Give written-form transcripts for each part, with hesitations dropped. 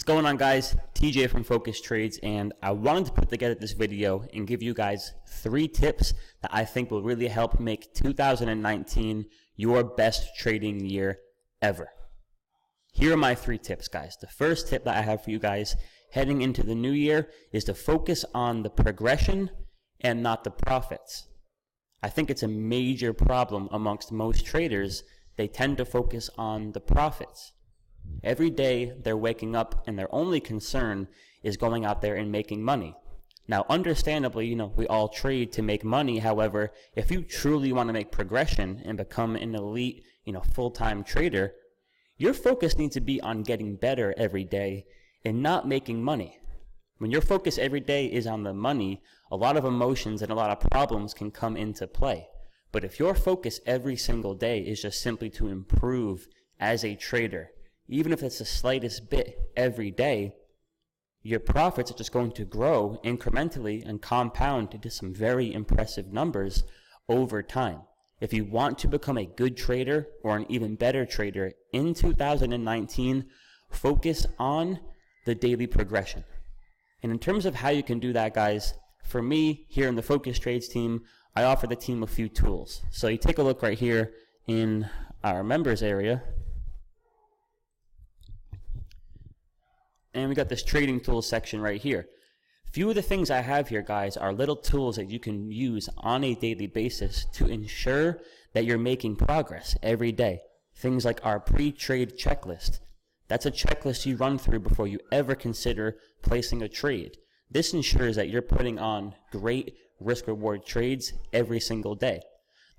What's going on, guys? TJ from Focus Trades, and I wanted to put together this video and give you guys 3 tips that I think will really help make 2019 your best trading year ever. Here are my 3 tips, guys. The first tip that I have for you guys heading into the new year is to focus on the progression and not the profits. I think it's a major problem amongst most traders. They tend to focus on the profits. Every day they're waking up and their only concern is going out there and making money. Now, understandably, we all trade to make money. However, if you truly want to make progression and become an elite, full-time trader, your focus needs to be on getting better every day and not making money. When your focus every day is on the money, a lot of emotions and a lot of problems can come into play. But if your focus every single day is just simply to improve as a trader, even if it's the slightest bit every day, your profits are just going to grow incrementally and compound into some very impressive numbers over time. If you want to become a good trader or an even better trader in 2019, focus on the daily progression. And in terms of how you can do that, guys, for me, here in the Focus Trades team, I offer the team a few tools. So you take a look right here in our members area, and we got this trading tools section right here. Few of the things I have here, guys, are little tools that you can use on a daily basis to ensure that you're making progress every day. Things like our pre-trade checklist. That's a checklist you run through before you ever consider placing a trade. This ensures that you're putting on great risk-reward trades every single day.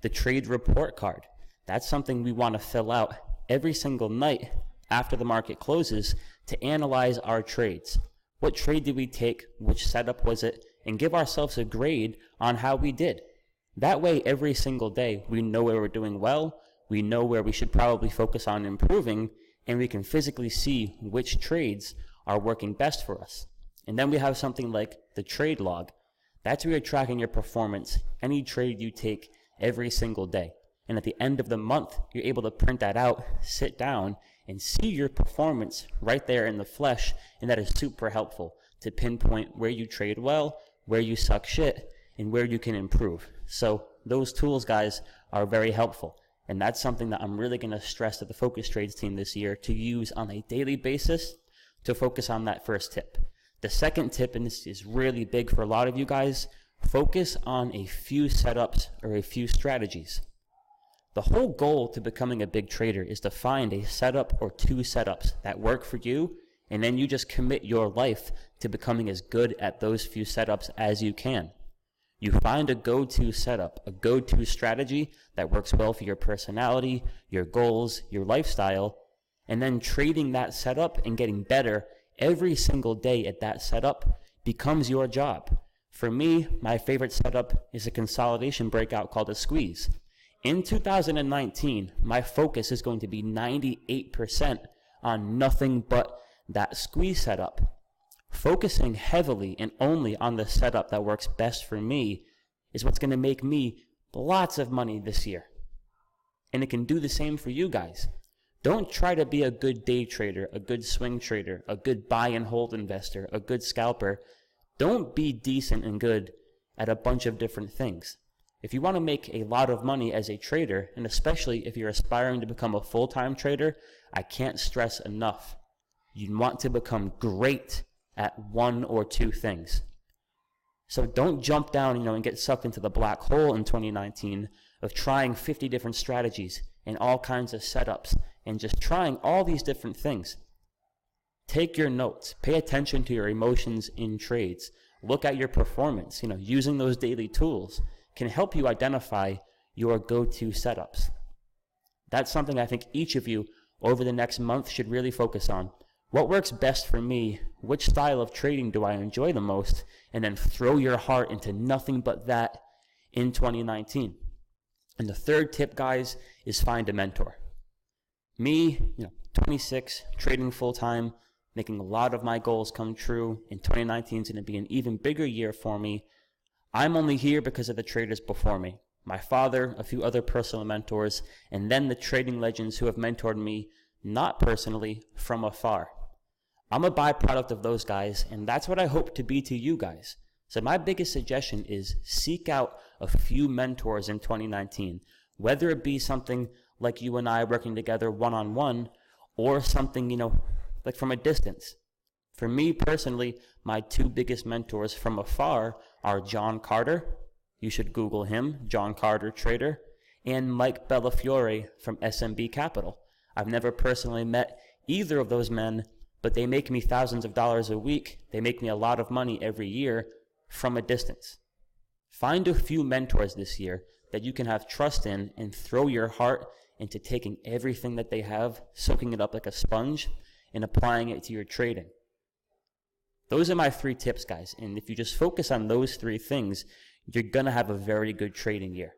The trade report card. That's something we want to fill out every single night after the market closes to analyze our trades. What trade did we take? Which setup was it? And give ourselves a grade on how we did. That way, every single day, we know where we're doing well, we know where we should probably focus on improving, and we can physically see which trades are working best for us. And then we have something like the trade log. That's where you're tracking your performance, any trade you take every single day. And at the end of the month, you're able to print that out, sit down, and see your performance right there in the flesh, and that is super helpful to pinpoint where you trade well, where you suck shit, and where you can improve. So those tools, guys, are very helpful, and that's something that I'm really going to stress to the Focus Trades team this year to use on a daily basis to focus on that first tip. The second tip, and this is really big for a lot of you guys, focus on a few setups or a few strategies. The whole goal to becoming a big trader is to find a setup or 2 setups that work for you, and then you just commit your life to becoming as good at those few setups as you can. You find a go-to setup, a go-to strategy that works well for your personality, your goals, your lifestyle, and then trading that setup and getting better every single day at that setup becomes your job. For me, my favorite setup is a consolidation breakout called a squeeze. In 2019, my focus is going to be 98% on nothing but that squeeze setup. Focusing heavily and only on the setup that works best for me is what's going to make me lots of money this year. And it can do the same for you guys. Don't try to be a good day trader, a good swing trader, a good buy and hold investor, a good scalper. Don't be decent and good at a bunch of different things. If you want to make a lot of money as a trader, and especially if you're aspiring to become a full-time trader, I can't stress enough. You want to become great at 1 or 2 things. So don't jump down, and get sucked into the black hole in 2019 of trying 50 different strategies and all kinds of setups and just trying all these different things. Take your notes. Pay attention to your emotions in trades. Look at your performance. Using those daily tools can help you identify your go-to setups. That's something I think each of you over the next month should really focus on. What works best for me? Which style of trading do I enjoy the most? And then throw your heart into nothing but that in 2019. And the third tip, guys, is find a mentor. Me, 26, trading full-time, making a lot of my goals come true. In 2019 is going to be an even bigger year for me. I'm only here because of the traders before me. My father, a few other personal mentors, and then the trading legends who have mentored me, not personally, from afar. I'm a byproduct of those guys, and that's what I hope to be to you guys. So my biggest suggestion is seek out a few mentors in 2019, whether it be something like you and I working together one-on-one, or something, like from a distance. For me personally, my two biggest mentors from afar are John Carter. You should Google him, John Carter Trader, and Mike Bellafiore from SMB Capital. I've never personally met either of those men, but they make me thousands of dollars a week. They make me a lot of money every year from a distance. Find a few mentors this year that you can have trust in and throw your heart into taking everything that they have, soaking it up like a sponge, and applying it to your trading. Those are my 3 tips, guys. And if you just focus on those 3 things, you're going to have a very good trading year.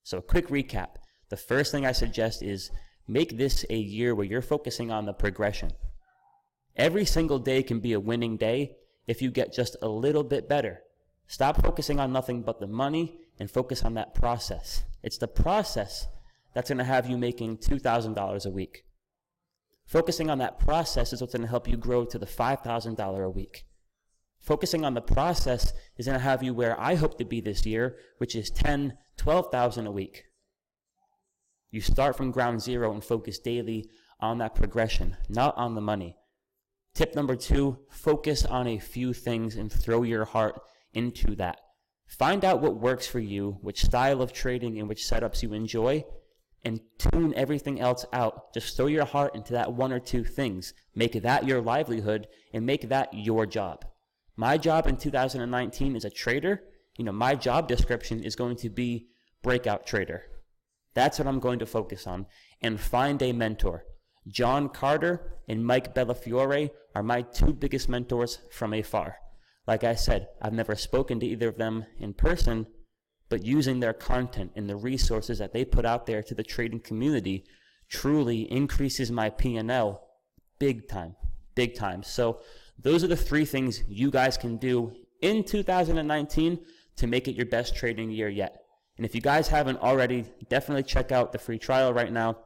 So a quick recap. The first thing I suggest is make this a year where you're focusing on the progression. Every single day can be a winning day if you get just a little bit better. Stop focusing on nothing but the money and focus on that process. It's the process that's going to have you making $2,000 a week. Focusing on that process is what's going to help you grow to the $5,000 a week. Focusing on the process is going to have you where I hope to be this year, which is $10,000, $12,000 a week. You start from ground zero and focus daily on that progression, not on the money. Tip number 2, focus on a few things and throw your heart into that. Find out what works for you, which style of trading and which setups you enjoy, and tune everything else out. Just throw your heart into that 1 or 2 things. Make that your livelihood and make that your job. My job in 2019 as a trader, my job description is going to be breakout trader. That's what I'm going to focus on. And find a mentor. John Carter and Mike Bellafiore are my 2 biggest mentors from afar. Like I said, I've never spoken to either of them in person, but using their content and the resources that they put out there to the trading community truly increases my P&L big time, big time. So those are the 3 things you guys can do in 2019 to make it your best trading year yet. And if you guys haven't already, definitely check out the free trial right now.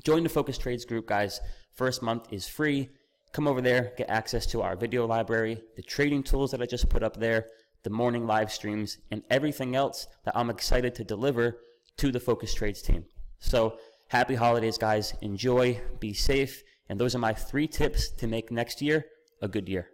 Join the Focus Trades group, guys. First month is free. Come over there, get access to our video library, the trading tools that I just put up there, the morning live streams, and everything else that I'm excited to deliver to the Focus Trades team. So happy holidays, guys. Enjoy, be safe, and those are my 3 tips to make next year a good year.